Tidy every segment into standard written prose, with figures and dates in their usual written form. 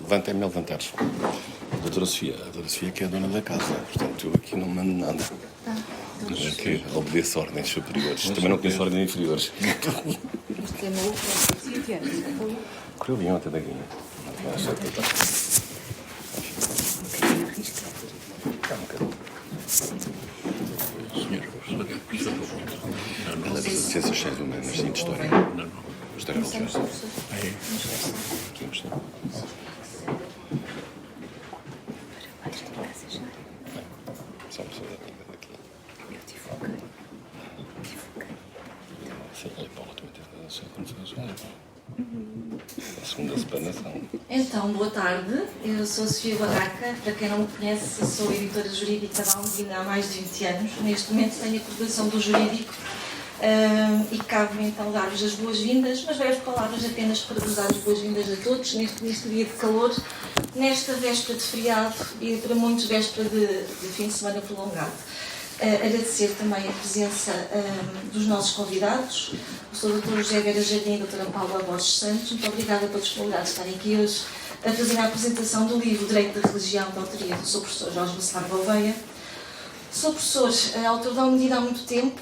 Levantem-me a levantar-se. A doutora Sofia que é a dona da casa, portanto eu aqui não mando nada. É que obedeço a ordens superiores. Também não conheço ordens inferiores. Correu bem ontem da guinha. Ela deve ser ciências sociais humanas, sim, de história. Não. História religiosa. Aqui em questão. Só uma pessoa daqui. Sim, a Paula também teve a sua condição. A segunda separação. Então, boa tarde. Eu sou a Sofia Barraca. Para quem não me conhece, sou editora jurídica da Almedina há mais de 20 anos. Neste momento tenho a coordenação do jurídico e cabe-me então dar-vos as boas-vindas, mas breves palavras apenas para vos dar as boas-vindas a todos neste dia de calor, nesta véspera de feriado e para muitos véspera de fim de semana prolongado. Agradecer também a presença dos nossos convidados, o Sr. Dr. José Vera Jardim e a Dra. Paula Borges Santos. Muito obrigada pela disponibilidade de estarem aqui hoje a fazer a apresentação do livro Direito da Religião, da autoria do Sr. Professor Jorge Bacelar Gouveia. Sou professor, autor da Almedina há muito tempo,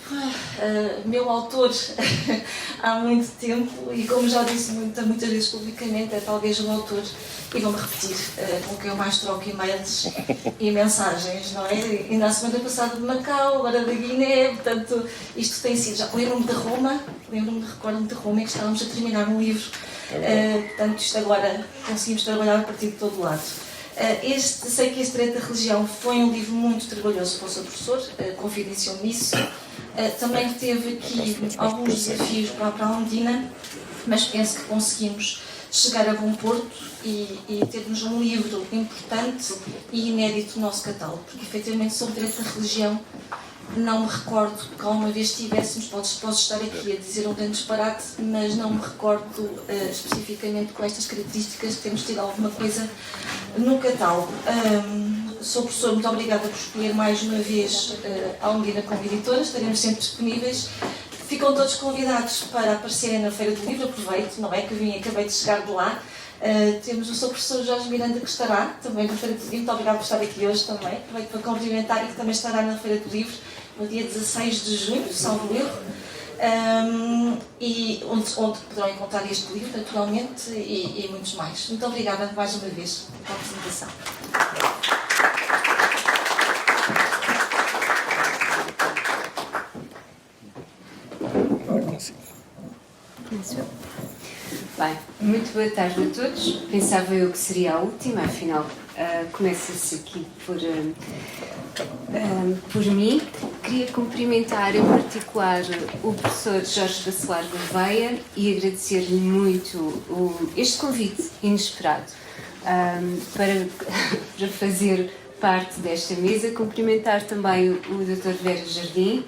meu autor há muito tempo e, como já disse muitas vezes publicamente, é talvez o autor, e vou-me repetir, com quem eu mais troco e-mails e mensagens, não é? E na semana passada de Macau, agora da Guiné, portanto, isto tem sido já. Lembro-me de Roma, recordo-me de Roma, em que estávamos a terminar um livro, portanto, isto agora conseguimos trabalhar a partir de todo lado. Sei que este Direito da Religião foi um livro muito trabalhoso para o seu professor, confidenciou-me nisso. Também teve aqui alguns desafios para a Almedina, mas penso que conseguimos chegar a bom porto e termos um livro importante e inédito no nosso catálogo, porque efetivamente sobre o Direito da Religião não me recordo que alguma vez tivéssemos, posso estar aqui a dizer um grande disparate, mas não me recordo especificamente com estas características que temos tido alguma coisa no catálogo. Sou professor, muito obrigada por escolher mais uma vez a Almedina como editora, estaremos sempre disponíveis. Ficam todos convidados para aparecerem na Feira do Livro, aproveito, não é que eu acabei de chegar de lá. Temos o seu professor Jorge Miranda, que estará também na Feira do Livro, muito obrigada por estar aqui hoje também, aproveito para cumprimentar, e que também estará na Feira do Livro no dia 16 de junho, salvo erro, e onde poderão encontrar este livro, naturalmente, e muitos mais. Muito obrigada mais uma vez pela apresentação. Bem, muito boa tarde a todos. Pensava eu que seria a última, afinal começa-se aqui por mim. Queria cumprimentar em particular o professor Jorge Bacelar Gouveia e agradecer-lhe muito este convite inesperado para fazer parte desta mesa. Cumprimentar também o Dr. Vera Jardim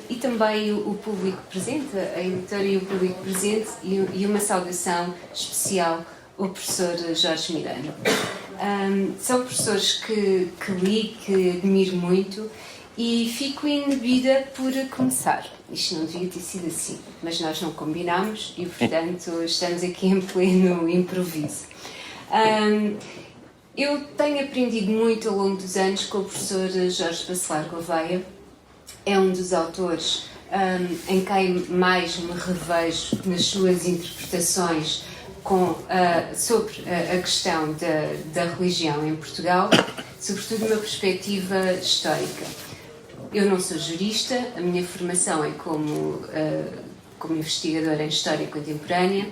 e também o público presente, a editora e o público presente, e uma saudação especial ao professor Jorge Miranda. São professores que li, que admiro muito, e fico inibida por começar. Isto não devia ter sido assim, mas nós não combinámos e, portanto, estamos aqui em pleno improviso. Eu tenho aprendido muito ao longo dos anos com o professor Jorge Bacelar Gouveia. É um dos autores em quem mais me revejo nas suas interpretações sobre a questão da religião em Portugal, sobretudo uma perspectiva histórica. Eu não sou jurista, a minha formação é como investigadora em História Contemporânea,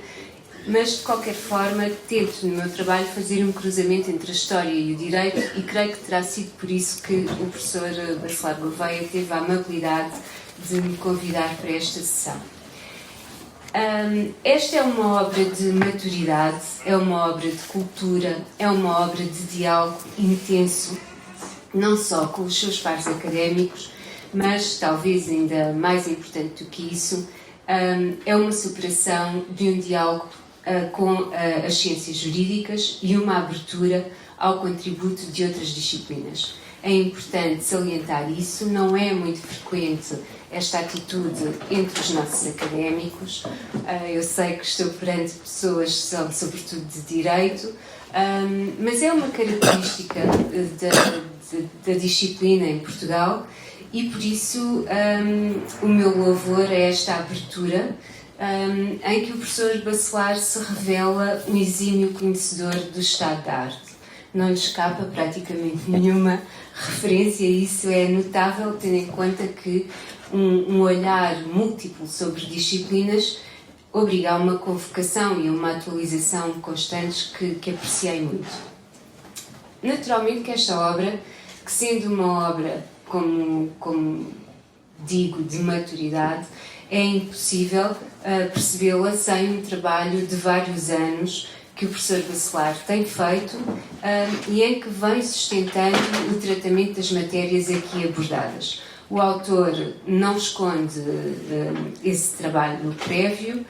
mas de qualquer forma tento no meu trabalho fazer um cruzamento entre a História e o Direito, e creio que terá sido por isso que o professor Bacelar Gouveia teve a amabilidade de me convidar para esta sessão. Esta é uma obra de maturidade, é uma obra de cultura, é uma obra de diálogo intenso, não só com os seus pares académicos, mas talvez ainda mais importante do que isso, é uma superação de um diálogo com as ciências jurídicas e uma abertura ao contributo de outras disciplinas. É importante salientar isso, não é muito frequente esta atitude entre os nossos académicos. Eu sei que estou perante pessoas que são sobretudo de direito, mas é uma característica da disciplina em Portugal e por isso o meu louvor é esta abertura em que o professor Bacelar se revela um exímio conhecedor do estado da arte. Não lhe escapa praticamente nenhuma referência e isso é notável tendo em conta que um olhar múltiplo sobre disciplinas obriga a uma convocação e a uma atualização constantes que apreciei muito. Naturalmente que esta obra, que sendo uma obra, como digo, de maturidade, é impossível percebê-la sem um trabalho de vários anos que o professor Bacelar tem feito e em que vem sustentando o tratamento das matérias aqui abordadas. O autor não esconde esse trabalho prévio,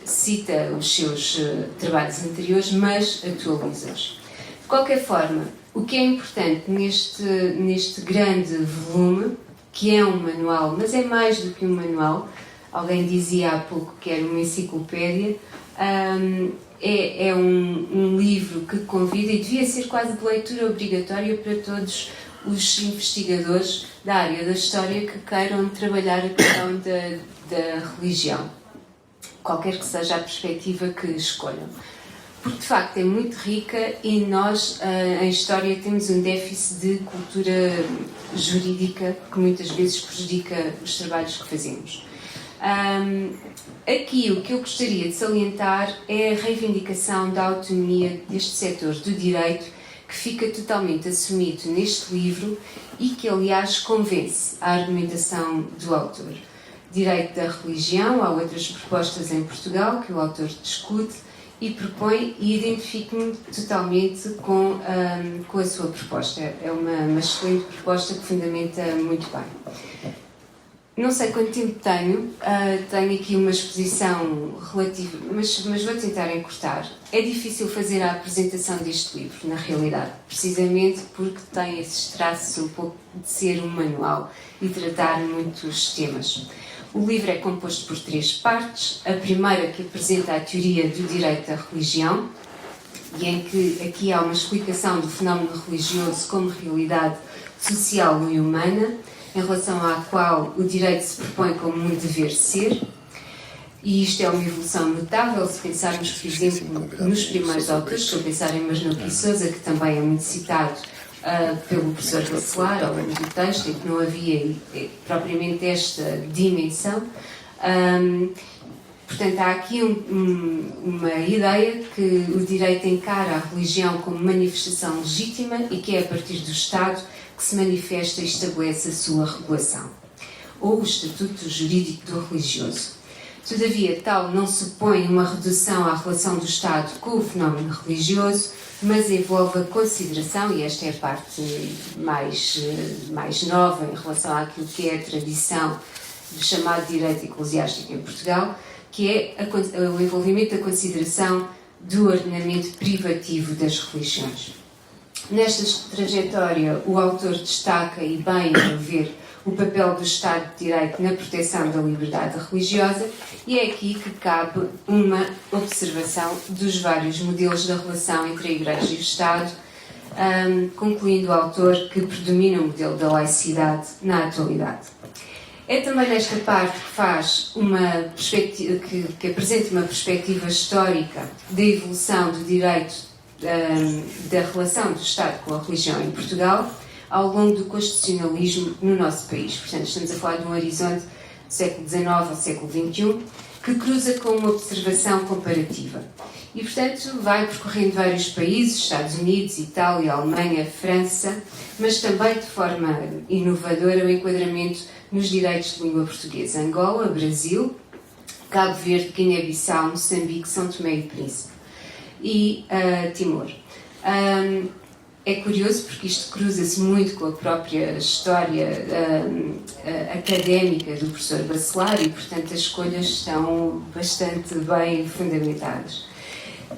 cita os seus trabalhos anteriores, mas atualiza-os. De qualquer forma, o que é importante neste grande volume, que é um manual, mas é mais do que um manual, alguém dizia há pouco que era uma enciclopédia, é um livro que convida e devia ser quase de leitura obrigatória para todos os investigadores da área da história que queiram trabalhar a questão da religião, qualquer que seja a perspectiva que escolham. Porque, de facto, é muito rica e nós, em História, temos um déficit de cultura jurídica que muitas vezes prejudica os trabalhos que fazemos. Aqui, o que eu gostaria de salientar é a reivindicação da autonomia deste setor do direito, que fica totalmente assumido neste livro e que, aliás, convence a argumentação do autor. Direito da religião, há outras propostas em Portugal que o autor discute e propõe, e identifico-me totalmente com a sua proposta. É uma excelente proposta que fundamenta muito bem. Não sei quanto tempo tenho aqui uma exposição relativa, mas vou tentar encurtar. É difícil fazer a apresentação deste livro, na realidade, precisamente porque tem esse traço um pouco de ser um manual e tratar muitos temas. O livro é composto por 3 partes. A primeira, que apresenta a teoria do direito da religião, e em que aqui há uma explicação do fenómeno religioso como realidade social e humana, em relação à qual o direito se propõe como um dever ser. E isto é uma evolução notável se pensarmos, por exemplo, nos primeiros autores, se eu pensar em Masnuque e Sousa, que também é muito citado pelo professor Bacelar ao longo do texto, em que não havia propriamente esta dimensão. Portanto, há aqui uma ideia que o direito encara a religião como manifestação legítima e que é a partir do Estado que se manifesta e estabelece a sua regulação, ou o estatuto jurídico do religioso. Todavia, tal não supõe uma redução à relação do Estado com o fenómeno religioso, mas envolve a consideração, e esta é a parte mais nova em relação àquilo que é a tradição do chamado direito eclesiástico em Portugal, que é o envolvimento da consideração do ordenamento privativo das religiões. Nesta trajetória, o autor destaca, e bem a meu ver, o papel do Estado de Direito na proteção da liberdade religiosa, e é aqui que cabe uma observação dos vários modelos da relação entre a Igreja e o Estado, concluindo o autor que predomina o modelo da laicidade na atualidade. É também nesta parte que faz uma perspectiva, que apresenta uma perspectiva histórica da evolução do direito da relação do Estado com a religião em Portugal ao longo do constitucionalismo no nosso país. Portanto, estamos a falar de um horizonte do século XIX ao século XXI que cruza com uma observação comparativa. E, portanto, vai percorrendo vários países, Estados Unidos, Itália, Alemanha, França, mas também de forma inovadora o enquadramento nos direitos de língua portuguesa. Angola, Brasil, Cabo Verde, Guiné-Bissau, Moçambique, São Tomé e Príncipe e Timor. É curioso porque isto cruza-se muito com a própria história académica do professor Bacelar e, portanto, as escolhas estão bastante bem fundamentadas.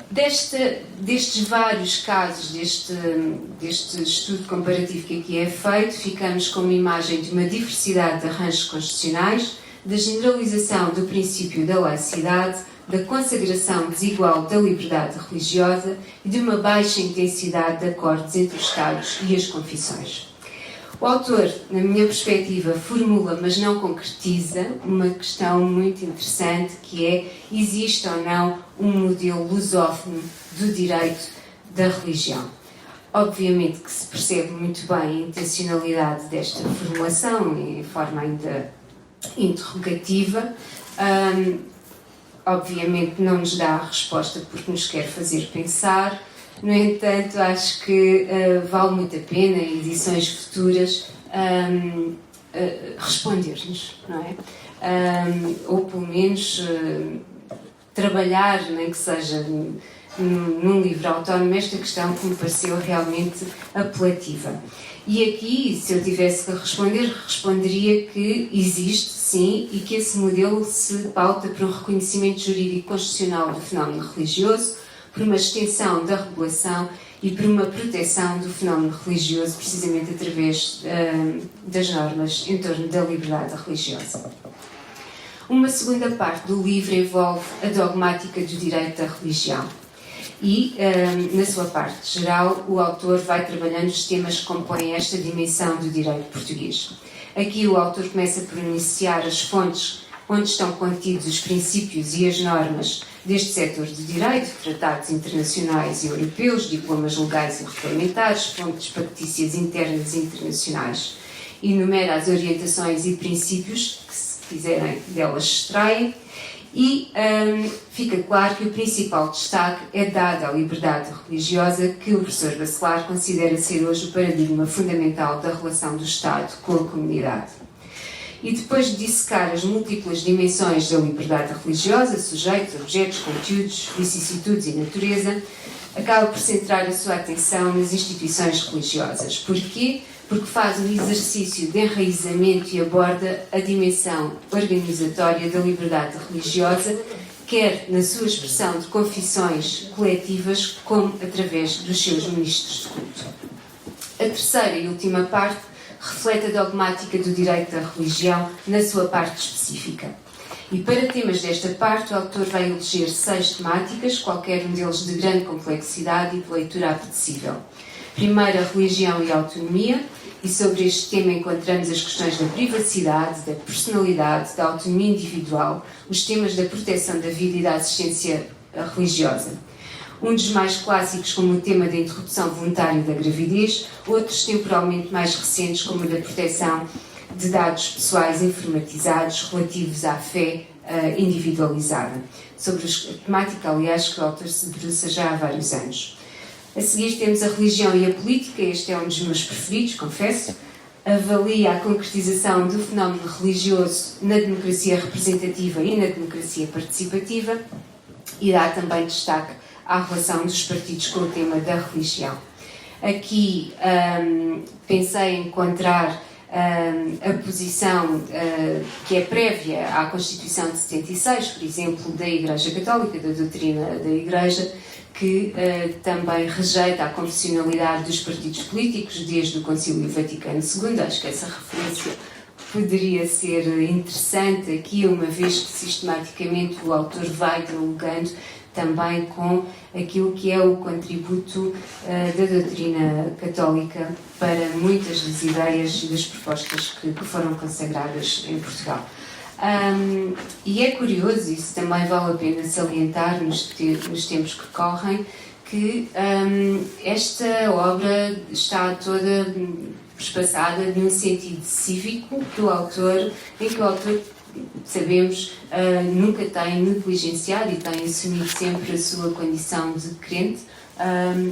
Destes vários casos, deste estudo comparativo que aqui é feito, ficamos com uma imagem de uma diversidade de arranjos constitucionais, da generalização do princípio da laicidade, da consagração desigual da liberdade religiosa e de uma baixa intensidade de acordos entre os Estados e as confissões. O autor, na minha perspectiva, formula, mas não concretiza, uma questão muito interessante, que é: existe ou não um modelo lusófono do direito da religião? Obviamente que se percebe muito bem a intencionalidade desta formulação, em forma ainda interrogativa. Obviamente não nos dá a resposta porque nos quer fazer pensar. No entanto, acho que vale muito a pena, em edições futuras, responder-nos, não é? Ou pelo menos trabalhar, nem que seja num livro autónomo, esta questão que me pareceu realmente apelativa. E aqui, se eu tivesse que responder, responderia que existe, sim, e que esse modelo se pauta por um reconhecimento jurídico constitucional do fenómeno religioso, por uma extensão da regulação e por uma proteção do fenómeno religioso, precisamente através das normas em torno da liberdade religiosa. Uma segunda parte do livro envolve a dogmática do direito da religião. E, na sua parte geral, o autor vai trabalhando os temas que compõem esta dimensão do direito português. Aqui o autor começa por iniciar as fontes onde estão contidos os princípios e as normas deste setor de direito, tratados internacionais e europeus, diplomas legais e regulamentares, fontes factícias internas e internacionais. Enumera as orientações e princípios que, se quiserem, delas extraem, e fica claro que o principal destaque é dado à liberdade religiosa, que o professor Bacelar considera ser hoje o paradigma fundamental da relação do Estado com a comunidade. E depois de dissecar as múltiplas dimensões da liberdade religiosa, sujeitos, objetos, conteúdos, vicissitudes e natureza, acaba por centrar a sua atenção nas instituições religiosas. Porquê? Porque faz um exercício de enraizamento e aborda a dimensão organizatória da liberdade religiosa, quer na sua expressão de confissões coletivas, como através dos seus ministros de culto. A terceira e última parte reflete a dogmática do direito da religião na sua parte específica. E para temas desta parte, o autor vai eleger 6 temáticas, qualquer um deles de grande complexidade e de leitura apetecível. Primeiro, a religião e a autonomia, e sobre este tema encontramos as questões da privacidade, da personalidade, da autonomia individual, os temas da proteção da vida e da assistência religiosa. Um dos mais clássicos, como o tema da interrupção voluntária da gravidez, outros temporalmente mais recentes, como o da proteção de dados pessoais informatizados relativos à fé individualizada. Sobre a temática, aliás, que o autor se debruça já há vários anos. A seguir temos a religião e a política, este é um dos meus preferidos, confesso. Avalia a concretização do fenómeno religioso na democracia representativa e na democracia participativa e dá também destaque à relação dos partidos com o tema da religião. Aqui pensei em encontrar a posição que é prévia à Constituição de 76, por exemplo, da Igreja Católica, da doutrina da Igreja, que também rejeita a confessionalidade dos partidos políticos desde o Concílio Vaticano II. Acho que essa referência poderia ser interessante aqui, uma vez que sistematicamente o autor vai dialogando também com aquilo que é o contributo da doutrina católica para muitas das ideias e das propostas que foram consagradas em Portugal. E é curioso, isso também vale a pena salientar nos tempos que correm, que esta obra está toda espaçada num sentido cívico em que o autor, sabemos, nunca tem negligenciado e tem assumido sempre a sua condição de crente,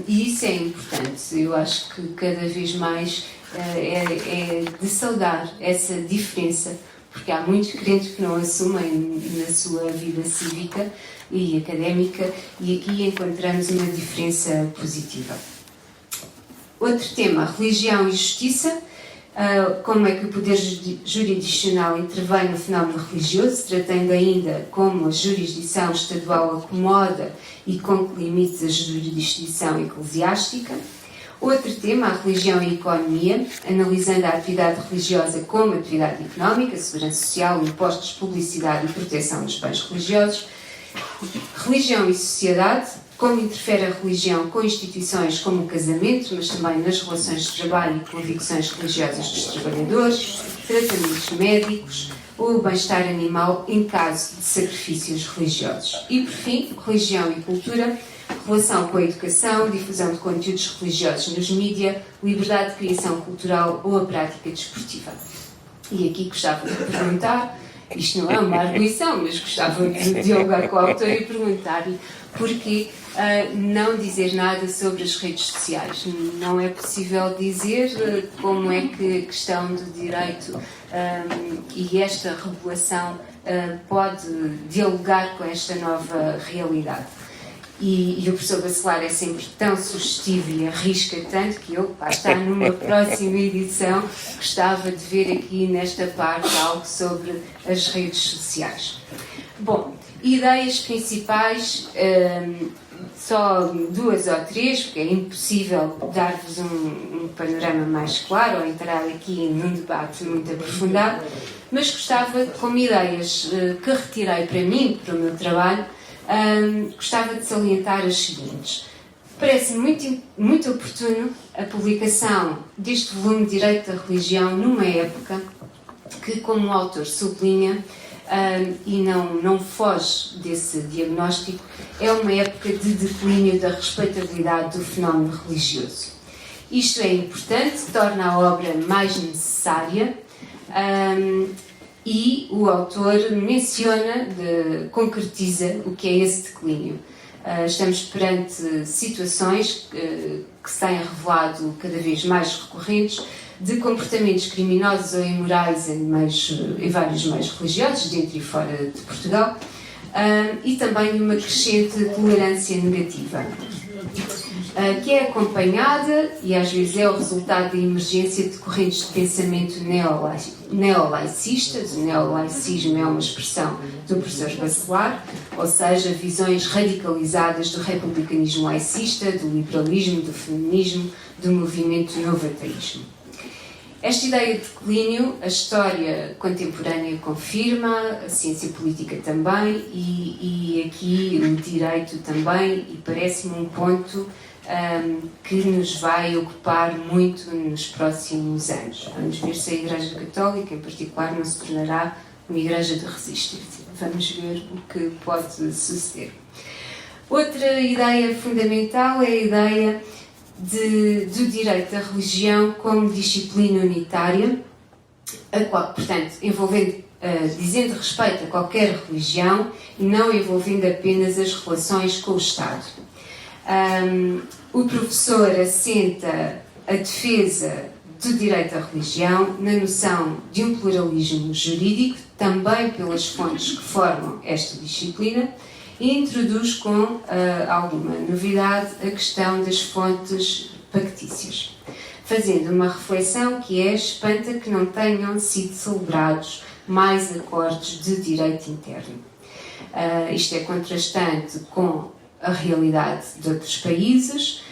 e isso é importante. Eu acho que cada vez mais é de saudar essa diferença, porque há muitos crentes que não assumem na sua vida cívica e académica, e aqui encontramos uma diferença positiva. Outro tema, religião e justiça, como é que o poder jurisdicional intervém no fenómeno religioso, tratando ainda como a jurisdição estadual acomoda e com que limites a jurisdição eclesiástica. Outro tema, a religião e a economia, analisando a atividade religiosa como atividade económica, segurança social, impostos, publicidade e proteção dos bens religiosos. Religião e sociedade, como interfere a religião com instituições como o casamento, mas também nas relações de trabalho e convicções religiosas dos trabalhadores, tratamentos médicos ou o bem-estar animal em caso de sacrifícios religiosos. E, por fim, religião e cultura, relação com a educação, difusão de conteúdos religiosos nos mídia, liberdade de criação cultural ou a prática desportiva. E aqui gostava de perguntar, isto não é uma arguição, mas gostava de dialogar com a autora e perguntar-lhe porquê não dizer nada sobre as redes sociais. Não é possível dizer como é que a questão do direito e esta regulação pode dialogar com esta nova realidade. E o professor Bacelar é sempre tão sugestivo e arrisca tanto que eu, lá está, numa próxima edição, gostava de ver aqui nesta parte algo sobre as redes sociais. Bom, ideias principais, só 2 ou 3, porque é impossível dar-vos um panorama mais claro ou entrar aqui num debate muito aprofundado, mas gostava, como ideias que retirei para mim, para o meu trabalho, gostava de salientar as seguintes. Parece-me muito oportuno a publicação deste volume de Direito da Religião numa época que, como o autor sublinha, e não foge desse diagnóstico, é uma época de declínio da respeitabilidade do fenómeno religioso. Isto é importante, torna a obra mais necessária, e o autor menciona, concretiza o que é esse declínio. Estamos perante situações que se têm revelado cada vez mais recorrentes de comportamentos criminosos ou imorais em vários meios religiosos, dentro e fora de Portugal, e também de uma crescente tolerância negativa, que é acompanhada, e às vezes é o resultado da emergência de correntes de pensamento neolaicistas. O neolaicismo é uma expressão do professor Bacelar, ou seja, visões radicalizadas do republicanismo laicista, do liberalismo, do feminismo, do movimento novo ateísmo. Esta ideia de declínio, a história contemporânea confirma, a ciência política também, e aqui o direito também, e parece-me um ponto que nos vai ocupar muito nos próximos anos. Vamos ver se a Igreja Católica, em particular, não se tornará uma igreja de resistência. Vamos ver o que pode suceder. Outra ideia fundamental é a ideia do direito da religião como disciplina unitária, portanto, dizendo respeito a qualquer religião e não envolvendo apenas as relações com o Estado. O professor assenta a defesa do direito à religião na noção de um pluralismo jurídico, também pelas fontes que formam esta disciplina, e introduz com alguma novidade a questão das fontes factícias, fazendo uma reflexão que espanta que não tenham sido celebrados mais acordos de direito interno. Isto é contrastante com a realidade de outros países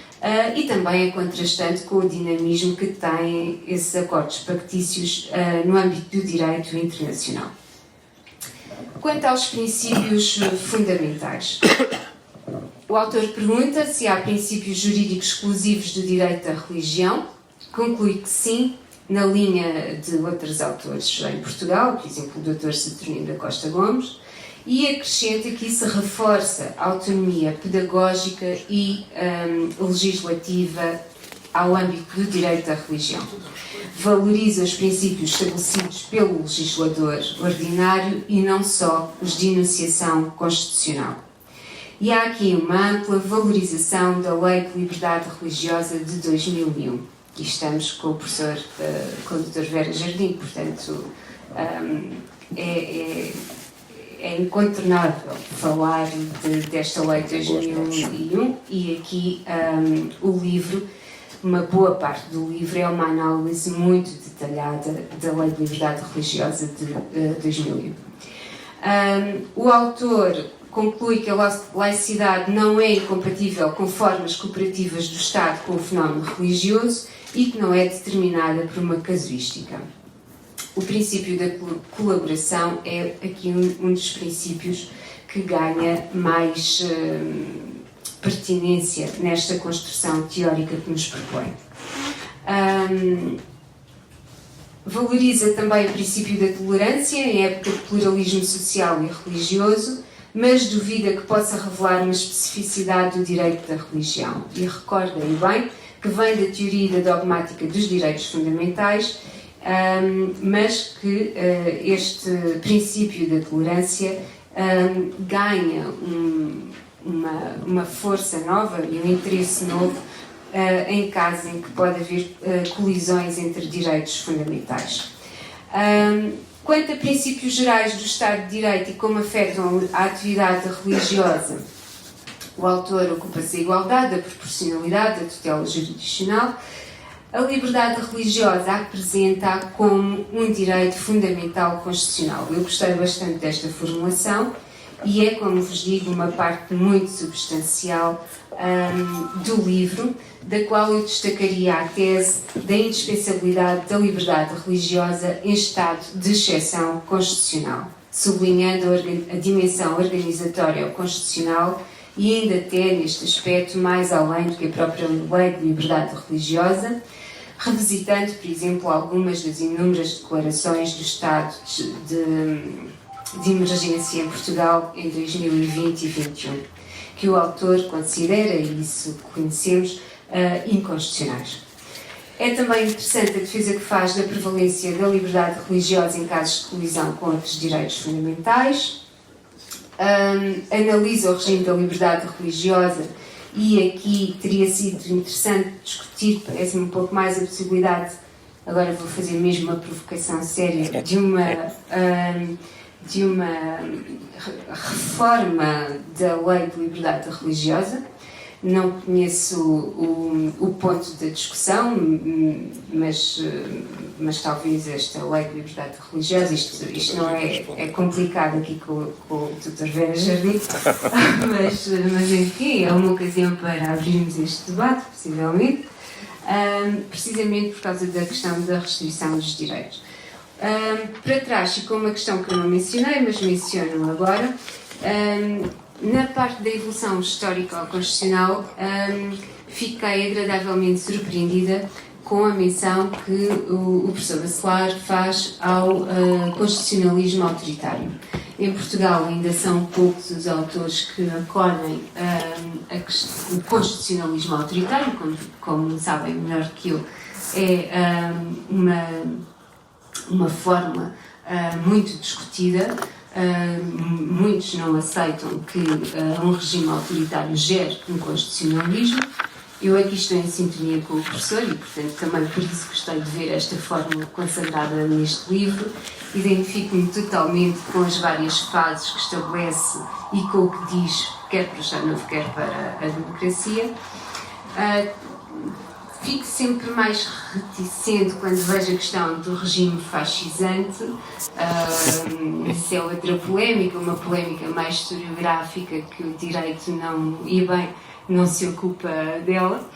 e também é contrastante com o dinamismo que têm esses acordos factícios no âmbito do direito internacional. Quanto aos princípios fundamentais, o autor pergunta se há princípios jurídicos exclusivos do direito da religião. Conclui que sim, na linha de outros autores em Portugal, por exemplo, o Dr. Saturnino da Costa Gomes, e acrescenta que isso reforça a autonomia pedagógica e legislativa ao âmbito do direito da religião. Valoriza os princípios estabelecidos pelo legislador ordinário e não só os de enunciação constitucional. E há aqui uma ampla valorização da Lei de Liberdade Religiosa de 2001. E estamos com o professor, com o Dr. Vera Jardim, portanto, é incontornável falar desta lei de 2001 e aqui o livro uma boa parte do livro é uma análise muito detalhada da Lei de Liberdade Religiosa de 2001. O autor conclui que a laicidade não é incompatível com formas cooperativas do Estado com o fenómeno religioso e que não é determinada por uma casuística. O princípio da colaboração é aqui um dos princípios que ganha mais pertinência nesta construção teórica que nos propõe. Valoriza também o princípio da tolerância em época de pluralismo social e religioso, mas duvida que possa revelar uma especificidade do direito da religião. E recorda, e bem, que vem da teoria e da dogmática dos direitos fundamentais, mas que este princípio da tolerância ganha uma força nova e um interesse novo em casos em que pode haver colisões entre direitos fundamentais. Quanto a princípios gerais do Estado de Direito e como afetam a atividade religiosa, o autor ocupa-se da igualdade, da proporcionalidade, da tutela jurisdicional. A liberdade religiosa apresenta-a como um direito fundamental constitucional. Eu gostei bastante desta formulação e é, como vos digo, uma parte muito substancial do livro, da qual eu destacaria a tese da indispensabilidade da liberdade religiosa em estado de exceção constitucional, sublinhando a dimensão organizatória ou constitucional e ainda até neste aspecto mais além do que a própria lei de liberdade religiosa, revisitando, por exemplo, algumas das inúmeras declarações do estado de emergência em Portugal em 2020 e 2021, que o autor considera, e isso conhecemos, inconstitucionais. É também interessante a defesa que faz da prevalência da liberdade religiosa em casos de colisão com outros direitos fundamentais, analisa o regime da liberdade religiosa e aqui teria sido interessante discutir, parece-me um pouco mais a possibilidade, agora vou fazer mesmo uma provocação séria, de uma reforma da lei de liberdade religiosa. Não conheço o ponto da discussão, mas talvez esta lei de liberdade religiosa, isto não é complicado aqui com o Dr. Vera Jardim, mas enfim, é uma ocasião para abrirmos este debate, possivelmente, precisamente por causa da questão da restrição dos direitos. Para trás ficou uma questão que eu não mencionei, mas menciono agora. Na parte da evolução histórica ou constitucional, fiquei agradavelmente surpreendida com a menção que o professor Bacelar faz ao constitucionalismo autoritário. Em Portugal ainda são poucos os autores que acolhem o constitucionalismo autoritário, como sabem melhor que eu, é uma fórmula muito discutida. Muitos não aceitam que um regime autoritário gere um constitucionalismo. Eu aqui estou em sintonia com o professor e, portanto, também por isso gostei de ver esta fórmula consagrada neste livro. Identifico-me totalmente com as várias fases que estabelece e com o que diz, quer para o Estado Novo, quer para a democracia. Fico sempre mais reticente quando vejo a questão do regime fascisante. Isso é outra polémica, uma polémica mais historiográfica que o direito não se ocupa dela.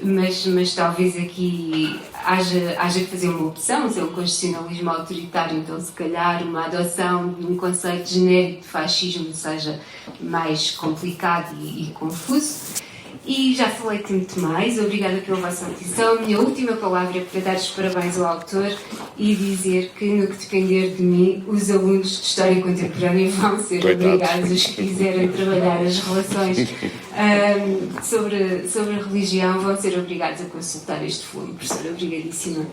Mas talvez aqui haja que fazer uma opção. Se é um constitucionalismo autoritário, então se calhar uma adoção de um conceito genérico de fascismo seja mais complicado e confuso. E já falei muito mais, obrigada pela vossa atenção. A minha última palavra é para dar os parabéns ao autor e dizer que, no que depender de mim, os alunos de História Contemporânea vão ser obrigados, os que quiserem trabalhar as relações sobre a religião, vão ser obrigados a consultar este volume. Professora, obrigadíssima.